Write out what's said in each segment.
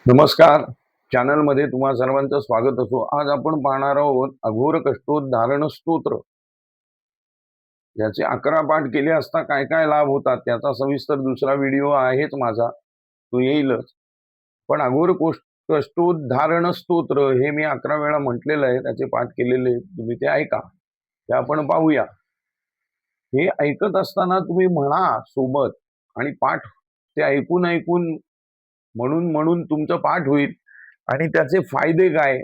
नमस्कार. चॅनलमध्ये तुम्हा सर्वांचं स्वागत असो. आज आपण पाहणार आहोत अघोर कष्टोद्धारण स्तोत्र. याचे 11 पाठ केले असता काय काय लाभ होतात त्याचा सविस्तर दुसरा व्हिडिओ आहेच माझा, तो येईलच. पण अघोर कष्टोद्धारण स्तोत्र हे मी 11 वेळा म्हटलेलं आहे, त्याचे पाठ केलेले आहेत. तुम्ही ते ऐका. ते आपण पाहूया. हे ऐकत असताना तुम्ही म्हणा सोबत आणि पाठ ते ऐकून ऐकून म्हणून म्हणून तुमचं पाठ होईल आणि त्याचे फायदे काय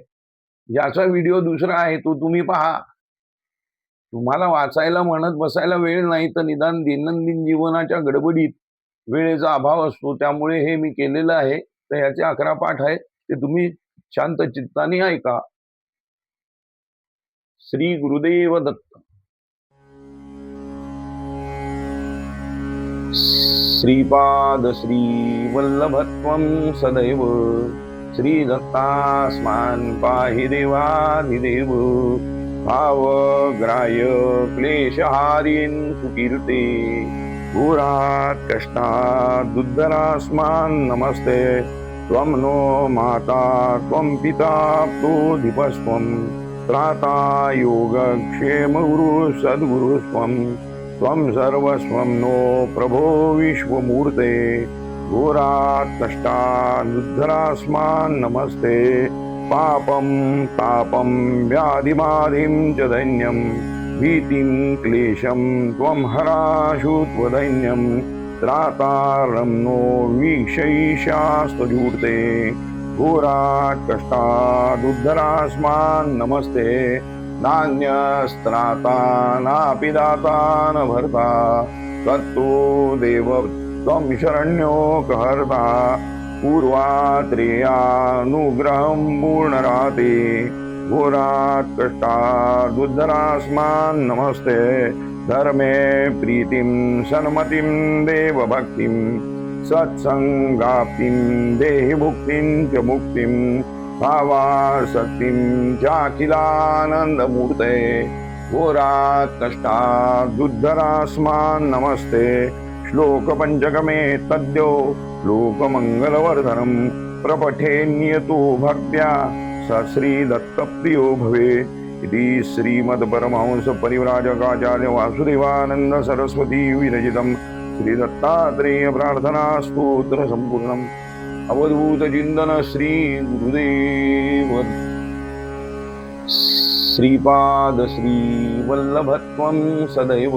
याचा व्हिडिओ दुसरा आहे, तो तुम्ही पहा. तुम्हाला वाचायला म्हणत बसायला वेळ नाही, तर निदान दैनंदिन जीवनाच्या गडबडीत वेळेचा अभाव असतो, त्यामुळे हे मी केलेलं आहे. तर ह्याचे 11 पाठ आहेत, ते तुम्ही शांत चित्ताने ऐका. श्री गुरुदेव दत्त. श्रीपाद श्री वल्लभत्वं सदैव श्री दत्तास्मान् पाहि देवाधिदेव भावग्राह्य क्लेशहारीन् सुकीर्ते घोरात् कष्टात् दुद्धरास्मान् नमस्ते त्वं नो माता त्वं पिता प्रोधिपस्त्वं त्राता योगक्षेम गुरु सद्गुरुस्त्वं त्वं सर्वस्वं नो प्रभो विश्वमूर्ते घोरात् कष्टात् दुद्धरास्मान् नमस्ते पापं तापं व्याधिमाधिं च दैन्यं भीतिं क्लेशं त्वं हराशु त्वदैन्यं त्रातारं नो वीक्षैषास्त्वजूर्ते घोरात् कष्टात् दुद्धरास्मान् नमस्ते नान्यस्त्राता नापि दाता न भर्ता तत्तो देव त्वं शरण्यो कहर्ता पूर्वात्रेयानुग्रहं पूर्णराते घोरात् कष्टात् दुद्धरास्मान् नमस्ते धर्मे प्रीतिं सन्मतिं देवभक्तिं सत्संगाप्तिं देहि भुक्तिं च मुक्तिं भावासक्तिं चाखिलानन्दमूर्ते घोरात् कष्टात् दुद्धरास्मान् नमस्ते श्लोकपञ्चकमे तद्यो लोकमङ्गलवर्धनं प्रपठेन्यतो भक्त्या स श्रीदत्तप्रियो भवेत् इति श्रीमद्परमहंस परिव्राजकाचार्य वासुदेवानंद सरस्वती विरचितं श्रीदत्तात्रेय प्रार्थना स्तोत्र संपूर्णम्. अवधूत चिंतन श्री गुरुदेव. श्रीपाद श्री वल्लभत्वं सदैव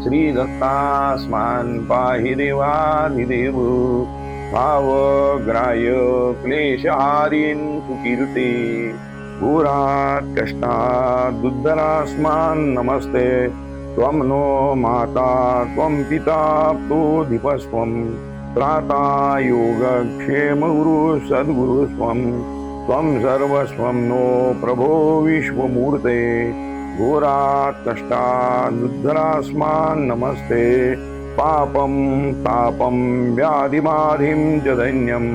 श्री दत्तास्मान् पाहि देवाधिदेव भावग्राह्य क्लेशहारीन् सुकीर्ते घोरात् कष्टात् दुद्धरास्मान् नमस्ते त्वं नो माता त्वं पिता प्रोधिपस्त्वं त्राता योगक्षेम गुरु सद्गुरुस्त्वं त्वं सर्वस्वं नो प्रभो विश्वमूर्ते घोरात् कष्टात् दुद्धरास्मान् नमस्ते पापं तापं व्याधिमाधिं च दैन्यं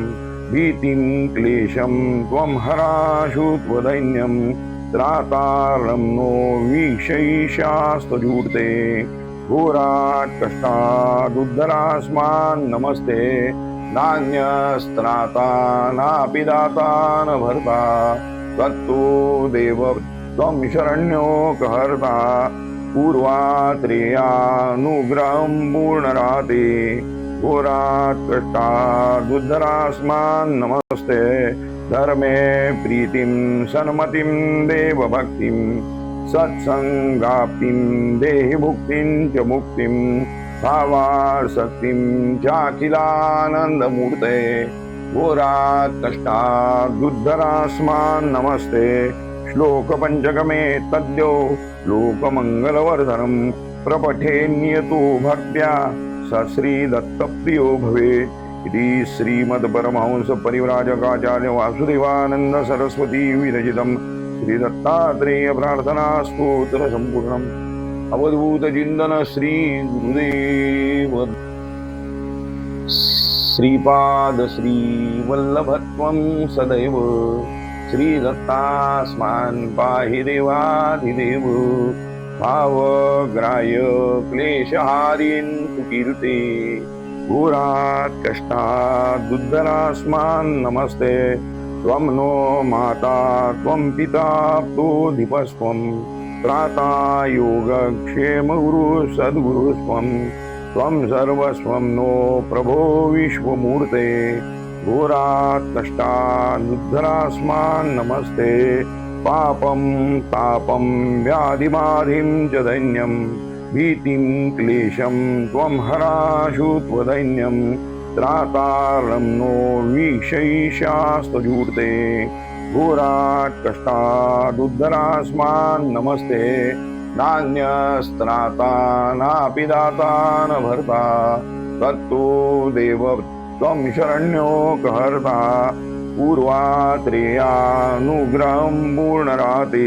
भीतिं क्लेशं त्वं हराशु त्वदैन्यं त्रातारं नो वीक्षैषास्त्वजूर्ते घोरात् कष्टात् दुद्धरास्मान् नमस्ते नान्यस्त्राता नापि दाता न भर्ता तत्तो देव त्वं शरण्यो कहर्ता पूर्वात्रेयानुग्रहं पूर्णराते घोरात् कष्टात् दुद्धरास्मान् नमस्ते धर्मे प्रीतिं सन्मतिं देवभक्तिं सत्संगाप्तिं देहि भुक्तिं च मुक्तिं भावासक्तिं चाखिलानन्दमूर्ते घोरात् कष्टात् दुद्धरास्मान् नमस्ते श्लोकपञ्चकमे तद्यो लोकमङ्गलवर्धनं प्रपठेन्यतो भक्त्या स श्रीदत्तप्रियो भवेत् इति श्रीमद्परमहंस परिव्राजकाचार्य वासुदेवानंद सरस्वती विरचितं श्रीदत्तात्रेय प्रार्थना स्तोत्र संपूर्णम्. अवधूत चिंतन श्री गुरुदेव. श्रीपाद श्री वल्लभत्वं सदैव श्री दत्तास्मान् पाहि देवाधिदेव भावग्राह्य क्लेशहारीन् सुकीर्ते घोरात् कष्टात् दुर्धरास्मान् नमस्ते त्वं नो माता त्वं पिता प्रोधिपस्त्वं त्राता योगक्षेमगुरु सद्गुरुस्त्वं त्वं सर्वस्वं नो प्रभो विश्वमूर्ते घोरात् कष्टात् दुर्धरास्मान् नमस्ते पापं तापं व्याधिबाधिं च दैन्यं भीतिं क्लेशं त्वं हराशु त्वदैन्यं त्रातारं नो वीक्षैषास्तजूर्ते घोरात् कष्टात् उद्धरास्मान् नमस्ते नान्यस्त्राता नापि दाता न भर्ता तत्तो देव त्वं शरण्यो कहर्ता पूर्वात्रेयानुग्रहं पूर्णराते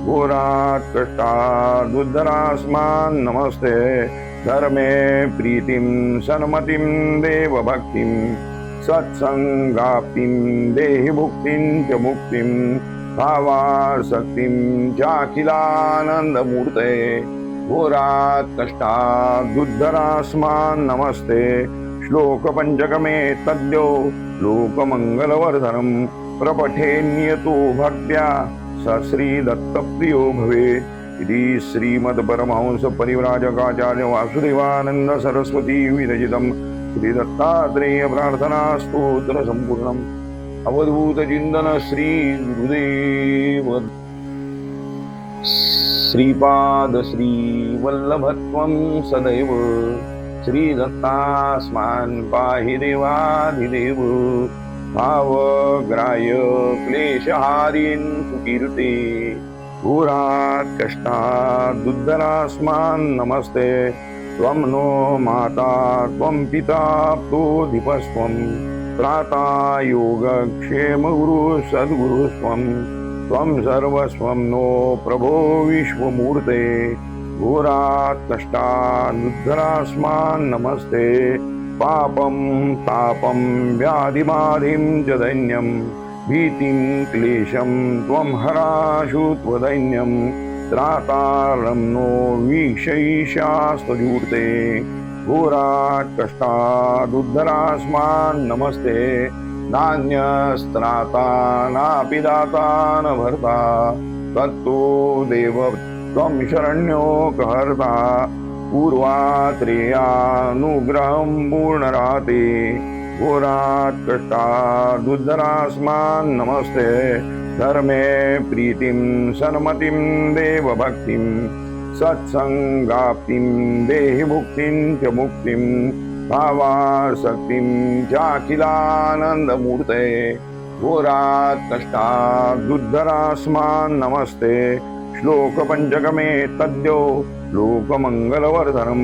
घोरात् कष्टात् उद्धरास्मान् नमस्ते धर्मे प्रीतिं सन्मतिं देवभक्तिं सत्सङ्गाप्तिं देहि भुक्तिं च मुक्तिं भावासक्तिं चाखिलानन्दमूर्ते घोरात् कष्टात् उद्धरास्मान् नमस्ते श्लोकपञ्चकमे तद्यो लोकमङ्गलवर्धनं प्रपठेन्यतो भक्त्या स श्रीदत्तप्रियो भवेत् इति श्रीमद्परमहंसपरिव्राजकाचार्य वासुदेवानन्द सरस्वती विरचितं श्रीदत्तात्रेय प्रार्थना स्तोत्र सम्पूर्णम् अवधूत चिंतन श्री गुरुदेव श्रीपाद श्री वल्लभत्वं सदैव श्रीदत्तास्मान् पाहि देवाधिदेव भावग्राह्य क्लेशहारिन् सुकीर्ते घोरात् कष्टात् दुर्धरास्मान् नमस्ते त्वं नो माता त्वं पिता प्रोधिपस्त्वं त्राता योगक्षेमगुरु सद्गुरुस्त्वं त्वं सर्वस्वं नो प्रभो विश्वमूर्ते घोरात् कष्टात् दुर्धरास्मान् नमस्ते पापं तापं व्याधिबाधिं च दैन्यं भीतिं क्लेशं त्वं हराशु त्वदैन्यं त्रातारं नो वीक्षैषास्तजूर्ते घोरात् कष्टात् उद्धरास्मान् नमस्ते नान्यस्त्राता नापि दाता न भर्ता तत्तो देव त्वं शरण्यो कहर्ता पूर्वात्रेयानुग्रहं पूर्णराते घोरात् कष्टात् उद्धरास्मान् नमस्ते धर्मे प्रीतिं सन्मतिं देवभक्तिं सत्सङ्गाप्तिं देहि भुक्तिं च मुक्तिं भावासक्तिं चाखिलानन्दमूर्ते घोरात् कष्टात् उद्धरास्मान् नमस्ते श्लोकपञ्चकमे तद्यो लोकमङ्गलवर्धनं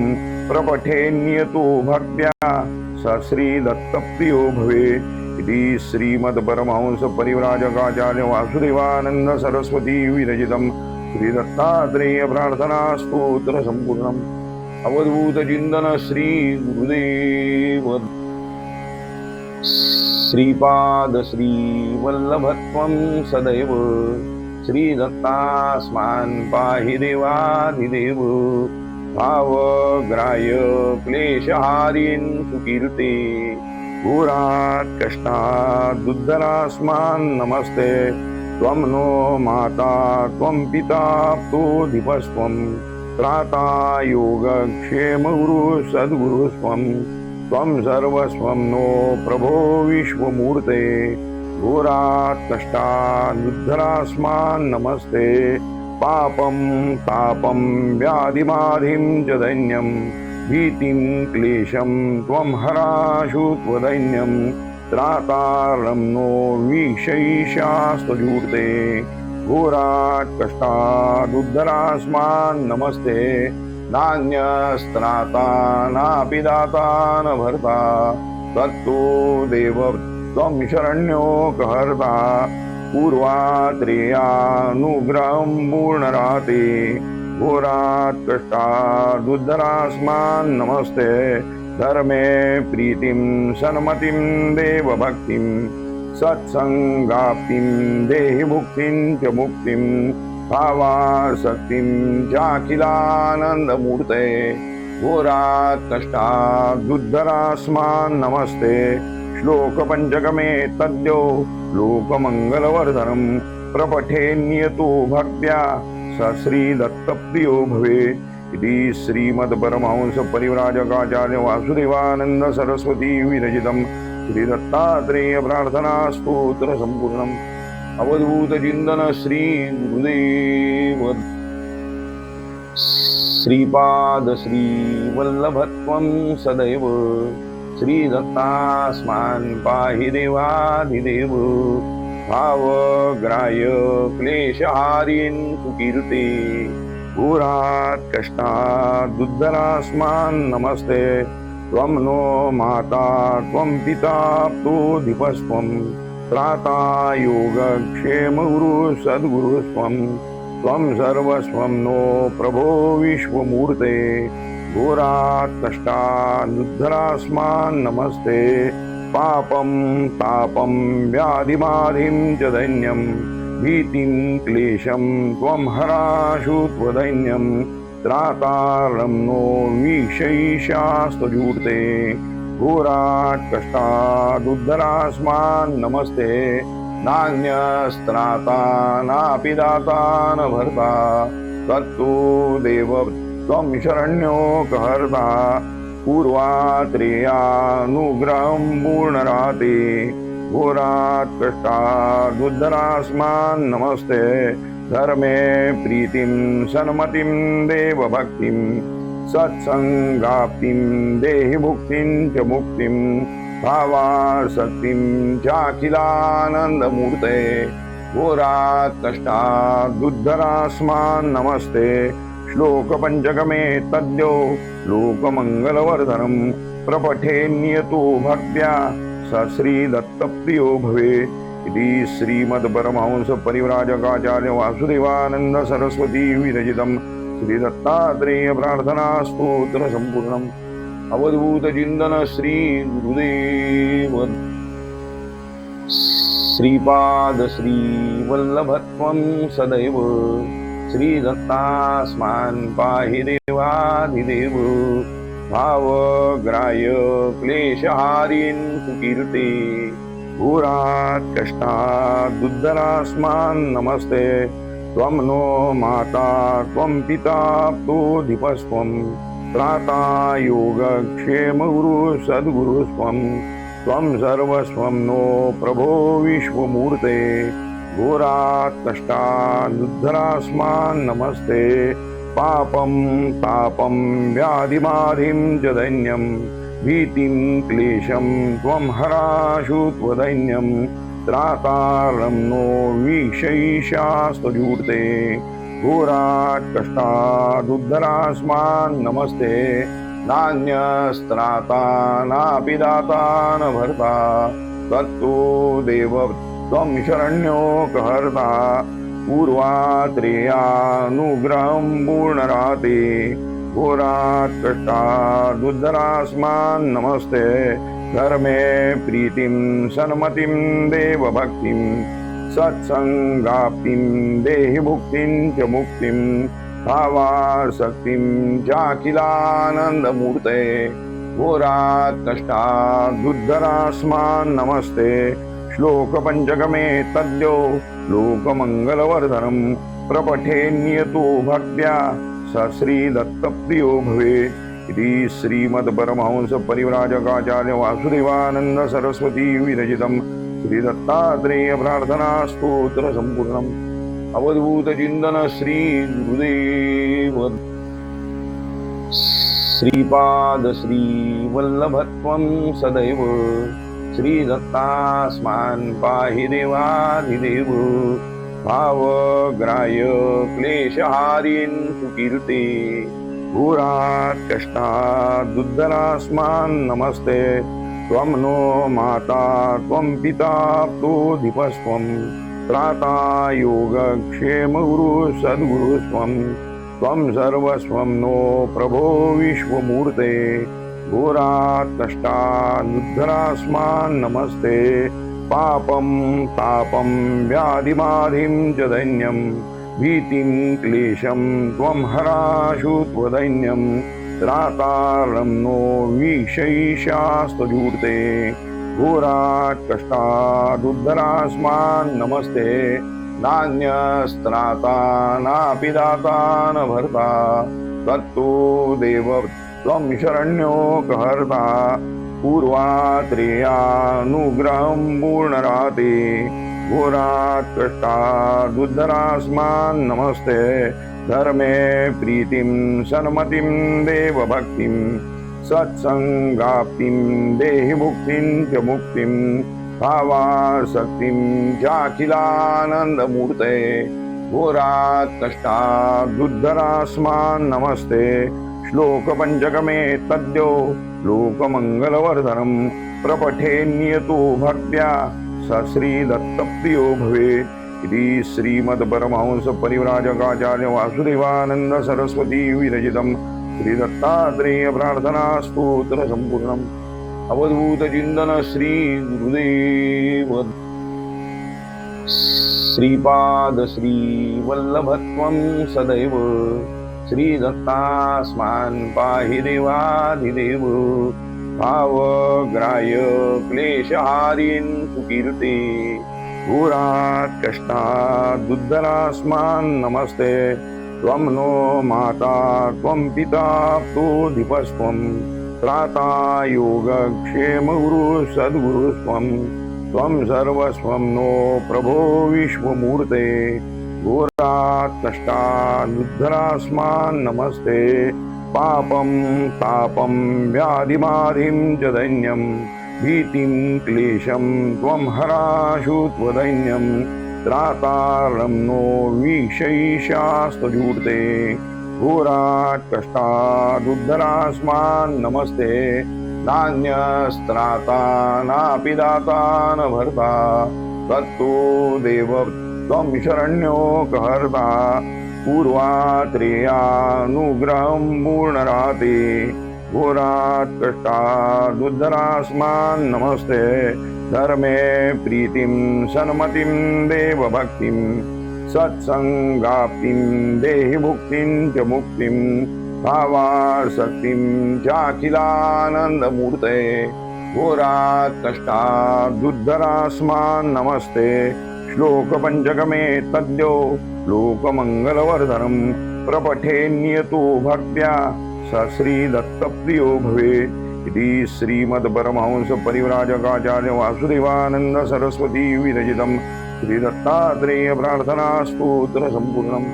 प्रपठेन्यतो भक्त्या स श्रीदत्तप्रियो भवेत् इति श्रीमद्परमहंसपरिव्राजकाचार्य वासुदेवानन्द सरस्वती विरचितं श्रीदत्तात्रेय प्रार्थना स्तोत्र सम्पूर्णम् अवधूत चिंतन श्री गुरुदेव श्रीपाद श्री वल्लभत्वं सदैव श्रीदत्तास्मान् पाहि देवाधिदेव भावग्राह्य क्लेशहारिन् सुकीर्ते घोरात् कष्टात् दुर्धरास्मान् नमस्ते त्वं नो माता त्वं पिता प्रोधिपस्त्वं त्राता योगक्षेमगुरु सद्गुरुस्त्वं त्वं सर्वस्वं नो प्रभो विश्वमूर्ते घोरात् कष्टात् दुर्धरास्मान् नमस्ते पापं तापं व्याधिबाधिं च दैन्यं भीतिं क्लेशं त्वं हराशु त्वदैन्यं त्रातारं नो वीक्षैषास्तजूर्ते घोरात् कष्टात् उद्धरास्मान् नमस्ते नान्यस्त्राता नापि दाता न भर्ता तत्तो देव त्वं शरण्यो कहर्ता पूर्वात्रेयानुग्रहं पूर्णराते घोरात् कष्टात् उद्धरास्मान् नमस्ते धर्मे प्रीतिं सन्मतिं देवभक्तिं सत्सङ्गाप्तिं देहि भुक्तिं च मुक्तिं भावासक्तिं चाखिलानन्दमूर्ते घोरात् कष्टात् दुर्धरास्मान् नमस्ते श्लोक पंचकमे तद्यो लोकमंगलवर्धनम् प्रपठेन्यतो भक्त्या स श्रीदत्तप्रियो भवे इति श्रीमद्परमहंस परिव्राजकाचार्य वासुदेवानंद सरस्वती विरचितम् श्रीदत्तात्रेय प्रार्थना स्तोत्र संपूर्णम् अवधूत चिंतन श्री गुरुदेव श्रीपाद श्री वल्लभत्वं सदैव श्रीदत्तास्मान् पाहि देवाधिदेव भावग्राह्य क्लेशहारिन् सुकीर्ते घोरात् कष्टात् दुर्धरास्मान् नमस्ते त्वं नो माता त्वं पिता प्रोधिपस्त्वं त्राता योगक्षेम गुरु सद्गुरु त्वं सर्वस्वं नो प्रभो विश्वमूर्ते घोरात् कष्टात् दुर्धरास्मान् नमस्ते पापं तापं व्याधिबाधिं च दैन्यं भीतिं क्लेशं त्वं हराशु त्वदैन्यं त्रातारं नो वीक्षैषास्त्वजूर्ते घोरात् कष्टात् दुर्धरास्मान् नमस्ते नान्यस्त्राता नापि दाता न भर्ता तत्तु देव त्वं शरण्यो कहर्ता पूर्वात्रेयानुग्रहं पूर्णराते घोरात् कष्टात् दुर्धरास्मान् नमस्ते धर्मे प्रीतिं सन्मतिं देवभक्तिं सत्संगाप्तिं देहि भुक्तिं च मुक्तिं भावासक्तिं चाखिलानन्दमूर्ते घोरात् कष्टात् दुर्धरास्मान् नमस्ते श्लोक पंचकमे तद्यो लोकमंगलवर्धनम् प्रपठेन्यतो भक्त्या स श्रीदत्तप्रियो भवे इति श्रीमद्परमहंस परिव्राजकाचार्य वासुदेवानंद सरस्वती विरचितम् श्रीदत्तात्रेय प्रार्थना स्तोत्र संपूर्णम् अवधूत चिंतन श्री गुरुदेव श्रीपाद श्री वल्लभत्वं सदैव श्रीदत्तास्मान् पाहि देवाधिदेव भावग्राह्य क्लेशहारिन् सुकीर्ते घोरात् कष्टात् दुर्धरास्मान् नमस्ते त्वं नो माता त्वं पिता प्रोधिपस्त्वं त्राता योगक्षेम गुरु सद्गुरु त्वं सर्वस्वं नो प्रभो विश्वमूर्ते घोरात् कष्टात् दुर्धरास्मान् नमस्ते पापं तापं व्याधिबाधिं च दैन्यं भीतिं क्लेशं त्वं हराशु त्वदैन्यं त्रातारं नो वीक्षैषास्त्वजूर्ते घोरात् कष्टात् दुर्धरास्मान् नमस्ते नान्यस्त्राता नापि दाता न भर्ता तत्तु देव त्वं शरण्यो कहर्ता पूर्वात्रेयानुग्रहं पूर्णराते घोरात् कष्टात् दुर्धरास्मान् नमस्ते धर्मे प्रीतिं सन्मतिं देवभक्तिं सत्संगाप्तिं देहि भुक्तिं च मुक्तिं भावासक्तिं चाखिलानन्दमूर्ते घोरात् कष्टात् दुर्धरास्मान् नमस्ते श्लोक पंचकमे तद्यो लोकमंगलवर्धनम् प्रपठेन्यतो भक्त्या स श्रीदत्तप्रियो भवे इति श्रीमद्परमहंस परिव्राजकाचार्य वासुदेवानंद सरस्वती विरचितम् श्रीदत्तात्रेय प्रार्थना स्तोत्र संपूर्णम् अवधूत चिंतन श्री गुरुदेव श्रीपाद श्री वल्लभत्वं सदैव श्रीदत्तास्मान् पाहि देवाधिदेव भावग्राह्य क्लेशहारिन् सुकीर्ते घोरात् कष्टात् दुर्धरास्मान् नमस्ते त्वं नो माता त्वं पिता प्रोधिपस्त्वं त्राता योगक्षेम गुरु सद्गुरु त्वं सर्वस्वं नो प्रभो विश्वमूर्ते घोरात् कष्टात् दुर्धरास्मान् नमस्ते पापं तापं व्याधिबाधिं च दैन्यं भीतिं क्लेशं त्वं हराशु त्वदैन्यं त्रातारं नो विशैषास्तजूर्ते घोरात् कष्टादुद्धरास्मान् नमस्ते नान्यस्त्राता नापि दाता न भर्ता तत्तो देव त्वं शरण्योकहर्ता पूर्वात्रेयानुग्रहं पूर्णराते घोरात् कष्टादुद्धरास्मान् नमस्ते धर्मे प्रीतिं सन्मतिं देवभक्तिं सत्संगाप्तिं देहि मुक्तिं च मुक्तिं भावासक्तिं चाखिलानन्दमूर्ते घोरात् कष्टादुद्धरास्मान् नमस्ते श्लोकपञ्चकमे तद्यो लोकमङ्गलवर्धनं प्रपठेन्यतो भक्त्या स श्रीदत्तप्रियो भवेत् इति श्रीमद्परमहंस परिव्राजकाचार्य वासुदेवानंद सरस्वती विरचितं श्रीदत्तात्रेय प्रार्थना स्तोत्र संपूर्णम् अवधूत चिंतन श्री गुरुदेव श्रीपाद श्री वल्लभत्वं सदैव श्रीदत्तास्मान् पाहि देवाधिदेव भावग्राह्य क्लेशहारिन् सुकीर्ते घोरात् कष्टादुद्धरास्मान् नमस्ते त्वं नो माता त्वं पिता प्रोधिपस्त्वं त्राता योगक्षेमगुरु सद्गुरुस्त्वं त्वं सर्वस्वं नो प्रभो विश्वमूर्ते घोरात् कष्टादुद्धरास्मान् नमस्ते पापं तापं व्याधिमाधिं च दैन्यं भीतिं क्लेशं त्वं हराशु त्वदैन्यं त्रातारं नो विशैषास्तजूर्ते घोरात् कष्टादुद्धरास्मान् नमस्ते नान्यस्त्राता नापि दाता न भर्ता तत्तो देव त्वं शरण्योकहर्ता पूर्वात्रेयानुग्रहं पूर्णराते घोरात् कष्टादुद्धरास्मान् नमस्ते धर्मे प्रीतिं सन्मतिं देवभक्तिं सत्संगाप्तिं देहि मुक्तिं च मुक्तिं भावासक्तिं चाखिलानन्दमूर्ते घोरात् कष्टादुद्धरास्मान् नमस्ते श्लोकपञ्चकमे तद्यो लोकमङ्गलवर्धनं प्रपठेन्यतो भक्त्या स श्रीदत्तप्रियो भवेत् इति श्रीमद्परमहंस परिव्राजकाचार्य वासुदेवानंद सरस्वती विरचितं श्रीदत्तात्रेय प्रार्थना स्तोत्र संपूर्णम्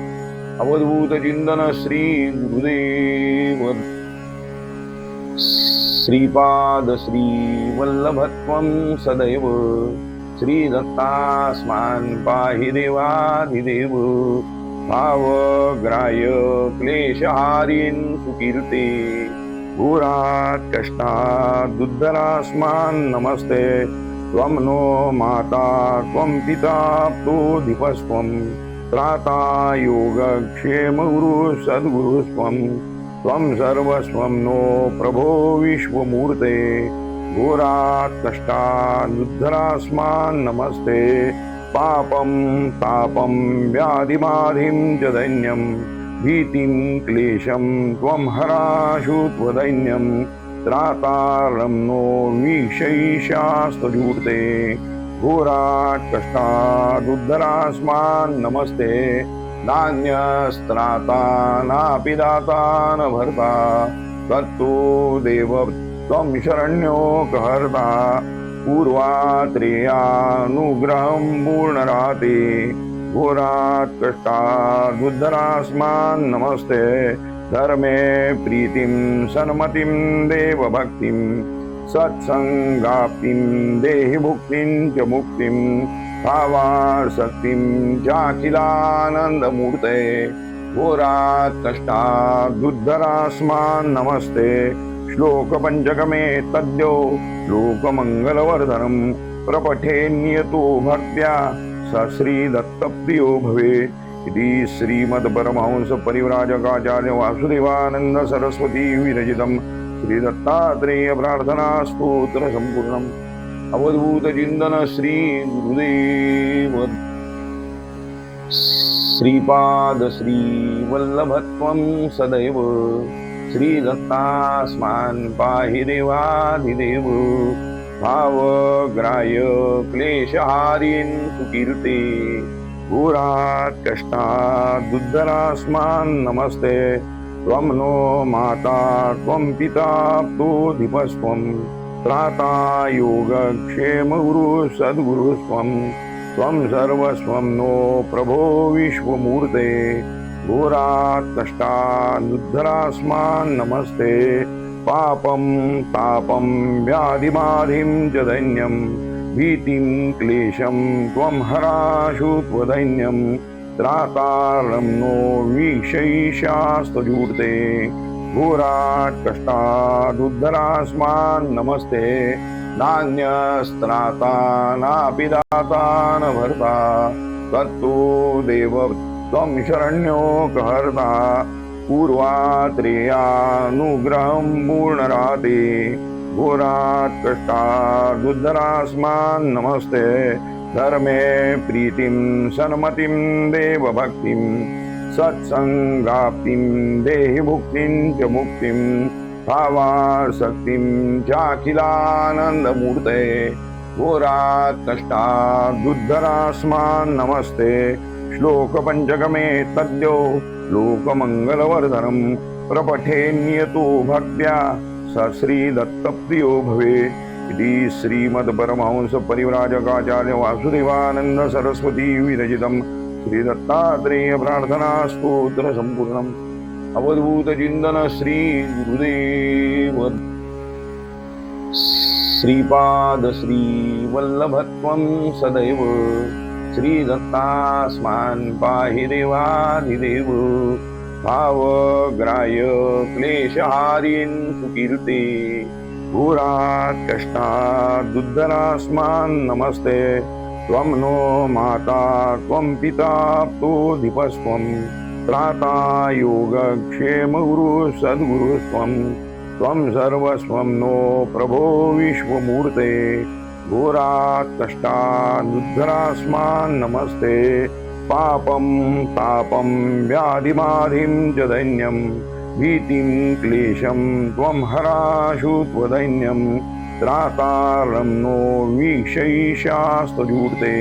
अवधूत चिंतन श्री गुरुदेव श्रीपाद श्री वल्लभत्वं सदैव श्रीदत्तास्मान् पाहि देवाधिदेव भावग्राह्य क्लेशहारिन् सुकीर्ते घोरात् कष्टादुद्धरास्मान् नमस्ते त्वं नो माता त्वं पिता प्रोधिपस्त्वं त्राता योगक्षेमगुरु सद्गुरुस्त्वं त्वं सर्वस्वं नो प्रभो विश्वमूर्ते घोरात् कष्टादुद्धरास्मान् नमस्ते पापं तापं व्याधिमाधिं च दैन्यं भीतिं क्लेशं त्वं हराशु त्वदैन्यं त्रातारं नो विशैषास्तजूर्ते घोरात् कष्टादुद्धरास्मान् नमस्ते नान्यस्त्राता नापि दाता न भर्ता तत्तो देव त्वं शरण्योकहर्ता पूर्वात्रेयानुग्रहं पूर्णराते घोरात् कष्टादुद्धरास्मान् नमस्ते धर्मे प्रीतिं सन्मतिं देवभक्तिं सत्संगाप्तिं देहि मुक्तिं च मुक्तिं भावासक्तिं चाखिलानन्दमूर्ते घोरात् कष्टादुद्धरास्मान् नमस्ते श्लोकपञ्चकमे तद्यो लोकमङ्गलवर्धनं प्रपठेन्यतो भक्त्या स श्रीदत्तप्रियो भवेत् इति श्रीमद्परमहंस परिव्राजकाचार्य वासुदेवानंद सरस्वती विरचितं श्रीदत्तात्रेय प्रार्थना स्तोत्र संपूर्णम् अवधूत चिंतन श्री गुरुदेव श्रीपाद श्री वल्लभत्वं सदैव श्रीदत्तास्मान् पाहि देवाधिदेव भावग्राह्य क्लेशहारीन् सुकीर्ते घोरात् कष्टात् दुर्धरास्मान् नमस्ते त्वं नो माता त्वं पिता प्रोधिपस्त्वं त्राता योगक्षेमगुरु सद्गुरुस्त्वं त्वं सर्वस्वं नो प्रभो विश्वमूर्ते घोरात् कष्टात् दुर्धरास्मान् नमस्ते पापं तापं व्याधिबाधिं च दैन्यं भीतिं क्लेशं त्वं हराशु त्वदैन्यं त्रातारं नो वीक्षैषास्त्वजूर्ते घोरात् कष्टात् उद्धरास्मान् नमस्ते नान्यस्त्राता नापि दाता न भर्ता तत्तो देव त्वं शरण्योकहर्ता पूर्वात्रेयानुग्रहं पूर्णराते घोरात् कष्टात् उद्धरास्मान् नमस्ते धर्मे प्रीतिं सन्मतिं देवभक्तिं सत्सङ्गाप्तिं देहि भुक्तिं च मुक्तिं भावासक्तिं चाखिलानन्दमूर्ते घोरात् कष्टात् उद्धरास्मान् नमस्ते श्लोकपञ्चकमे तद्यो लोकमङ्गलवर्धनं प्रपठेन्यतो भक्त्या स श्रीदत्तप्रियो भवे इति श्रीमद्परमहंसपरिव्राजकाचार्य वासुदेवानन्द सरस्वती विरचितं श्रीदत्तात्रेय प्रार्थना स्तोत्र सम्पूर्णम् अवधूत चिन्तन श्री गुरुदेव श्रीपाद श्री वल्लभत्वं सदैव श्रीदत्तास्मान् पाहि देवाधिदेव भावग्राह्य क्लेशहारीन् सुकीर्ते घोरात् कष्टात् दुर्धरास्मान् नमस्ते त्वं नो माता त्वं पिता प्रोधिपस्त्वं त्राता योगक्षेमगुरु सद्गुरुस्त्वं त्वं सर्वस्वं नो प्रभो विश्वमूर्ते घोरात् कष्टात् दुर्धरास्मान् नमस्ते पापं तापं व्याधिबाधिं च दैन्यं भीतिं क्लेशं त्वं हराशु त्वदैन्यं त्रातारं नो वीक्षैषास्त्वजूर्ते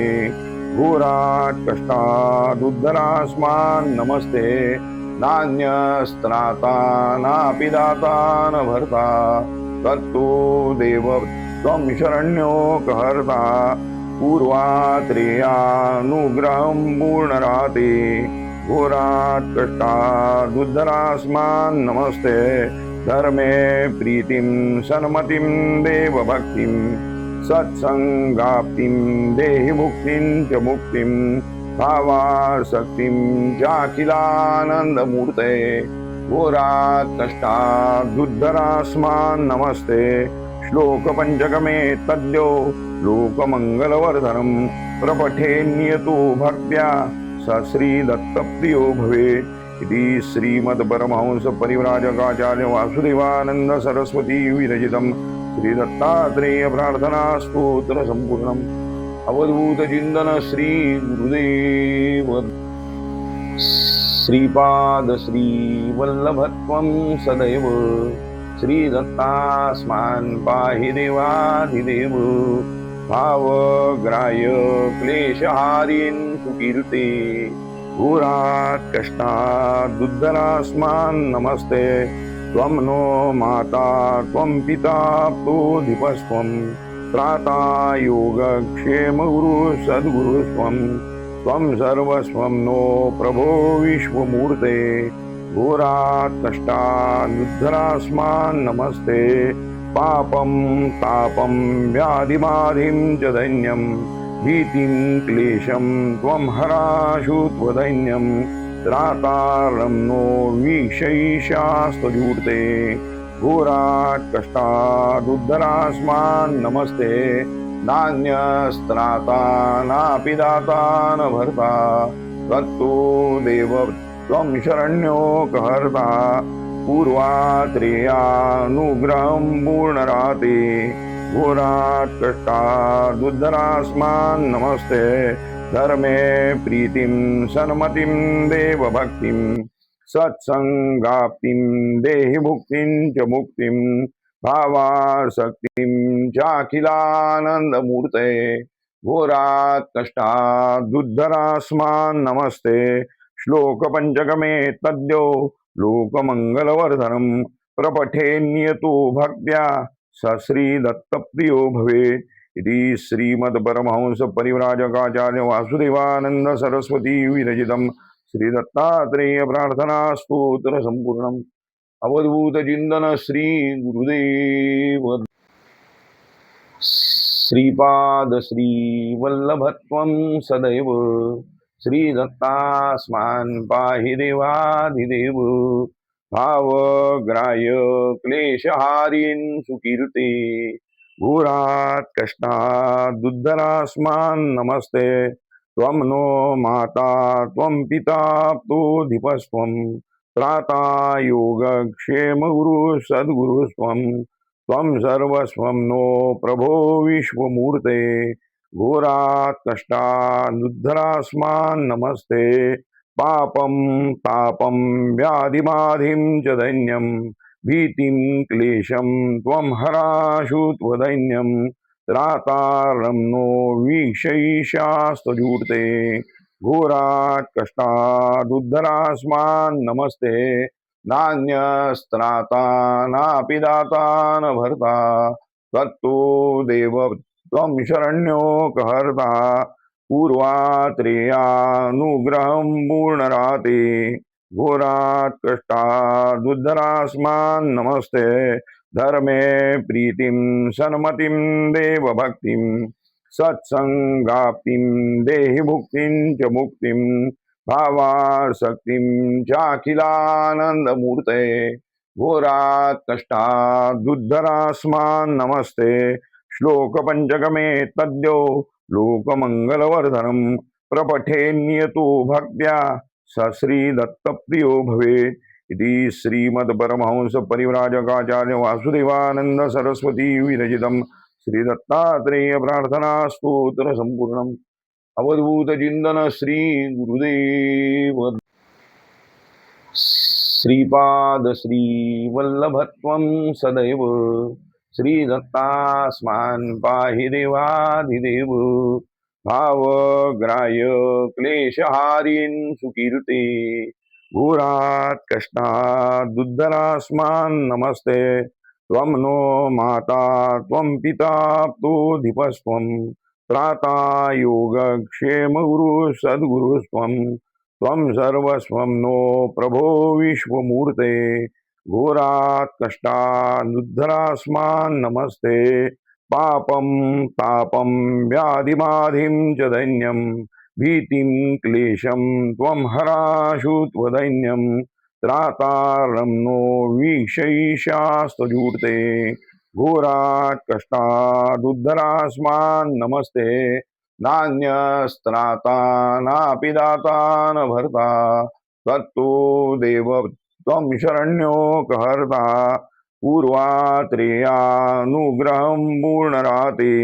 घोरात् कष्टात् उद्धरास्मान् नमस्ते नान्यस्त्राता नापि दाता न भर्ता तत्तो देव त्वं शरण्योकहर्ता पूर्वात्रेयानुग्रहं पूर्णराते घोरात् कष्टात् उद्धरास्मान् नमस्ते धर्मे प्रीतिं सन्मतिं देवभक्तिं सत्सङ्गाप्तिं देहि भुक्तिं च मुक्तिं भावासक्तिं चाखिलानन्दमूर्ते घोरात् कष्टात् उद्धरास्मान् नमस्ते श्लोकपञ्चकमे तद्यो लोकमङ्गलवर्धनं प्रपठेन्यतो भक्त्या स श्रीदत्तप्रियो भवे इति श्रीमद्परमहंसपरिव्राजकाचार्य वासुदेवानन्द सरस्वती विरचितं श्रीदत्तात्रेय प्रार्थना स्तोत्र सम्पूर्णम् अवधूत चिन्तन श्री गुरुदेव श्रीपाद श्री वल्लभत्वं सदैव श्रीदत्तास्मान् पाहि देवाधिदेव भावग्राह्य क्लेशहारीन् सुकीर्ते घोरात् कष्टात् दुर्धरास्मान् नमस्ते त्वं नो माता त्वं पिता प्रोधिपस्त्वं त्राता योगक्षेमगुरु सद्गुरुस्त्वं त्वं सर्वस्वं नो प्रभो विश्वमूर्ते घोरात् कष्टात् दुर्धरास्मान् नमस्ते पापं तापं व्याधिबाधिं च दैन्यं भीतिं क्लेशं त्वं हराशु त्वदैन्यं त्रातारं नो वीक्षैषास्त्वजूर्ते घोरात् कष्टात् उद्धरास्मान् नमस्ते नान्यस्त्राता नापि दाता न भर्ता तत्तो देव त्वं शरण्योकहर्ता पूर्वात्रेयानुग्रहं पूर्णराते घोरात् कष्टात् उद्धरास्मान् नमस्ते धर्मे प्रीतिं सन्मतिं देवभक्तिं सत्संगाप्तिं देहि भुक्तिं च मुक्तिं भावासक्तिं चाखिलानन्दमूर्ते घोरात् कष्टादुद्धरास्मान् नमस्ते श्लोकपञ्चकमे तद्यो लोकमङ्गलवर्धनं प्रपठेन्यतो भक्त्या स श्रीदत्तप्रियो भवेत् इति श्रीमद्परमहंसपरिव्राजकाचार्य वासुदेवानंद सरस्वती विरचितं श्रीदत्तात्रेय प्रार्थना स्तोत्र संपूर्णम् अवधूत चिंतन श्री गुरुदेव श्रीपाद श्री वल्लभत्वं सदैव श्रीदत्तास्मान् पाहि देवाधिदेव भावग्राह्य क्लेशहारिन् सुकीर्ते घोरात् कष्टादुद्धरास्मान् नमस्ते त्वं नो माता त्वं पिता प्तोऽधिपस्त्वं त्राता योगक्षेम गुरु सद्गुरुस्त्वं त्वं सर्वस्वं नो प्रभो विश्वमूर्ते घोरात् कष्टादुद्धरास्मान् नमस्ते पापं तापं व्याधिबाधिं च दैन्यं भीतिं क्लेशं त्वं हराशु त्वदैन्यं त्रातारं नो वीक्षैषास्त्वजूर्ते घोरात् कष्टादुद्धरास्मान् नमस्ते नान्यस्त्राता नापि दाता न भर्ता त्वत्तो देव त्वं शरण्योकहर्ता पूर्वात्रेयानुग्रहं पूर्णराते घोरात् कष्टादुद्धरास्मान् नमस्ते धर्मे प्रीतिं सन्मतिं देवभक्तिं सत्संगाप्तिं देहि भुक्तिं च मुक्तिं भावासक्तिं चाखिलानन्दमूर्ते घोरात् कष्टादुद्धरास्मान् नमस्ते श्लोकपञ्चकमे तद्यो लोकमङ्गलवर्धनं प्रपठेन्यतो भक्त्या स श्रीदत्तप्रियो भवेत् इति श्रीमद्परमहंसपरिव्राजकाचार्य वासुदेवानंद सरस्वती विरचितं श्रीदत्तात्रेय प्रार्थना स्तोत्र संपूर्णम् अवधूत चिंतन श्री गुरुदेव श्रीपाद श्री वल्लभत्वं सदैव श्रीदत्तास्मान् पाहि देवाधिदेव भावग्राह्य क्लेशहारिन् सुकीर्ते घोरात् कष्टादुद्धरास्मान् नमस्ते त्वं नो माता त्वं पिता प्तोऽधिपस्त्वं त्राता योगक्षेम गुरु सद्गुरुस्त्वं त्वं सर्वस्वं नो प्रभो विश्वमूर्ते घोरात् कष्टादुद्धरास्मान् नमस्ते पापं तापं व्याधिबाधिं च दैन्यं भीतिं क्लेशं त्वं हराशु त्वदैन्यं त्रातारं नो वीक्षैषास्त्वजूर्ते घोरात् कष्टादुद्धरास्मान् नमस्ते नान्यस्त्राता नापि दाता न भर्ता त्वत्तो देव त्वं शरण्योकहर्ता पूर्वात्रेयानुग्रहं पूर्णराते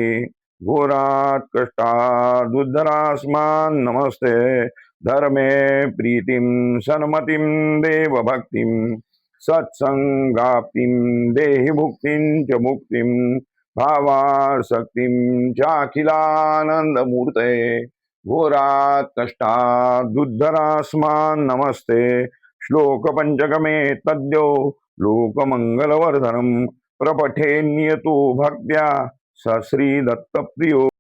घोरात् कष्टादुद्धरास्मान् नमस्ते धर्मे प्रीतिं सन्मतिं देवभक्तिं सत्संगाप्तिं देहि भुक्तिं च मुक्तिं भावासक्तिं चाखिलानन्दमूर्ते घोरात् कष्टादुद्धरास्मान् नमस्ते श्लोकपञ्चकमे तद्यो लोकमङ्गलवर्धनं प्रपठेन्यतो भक्त्या स श्रीदत्तप्रियो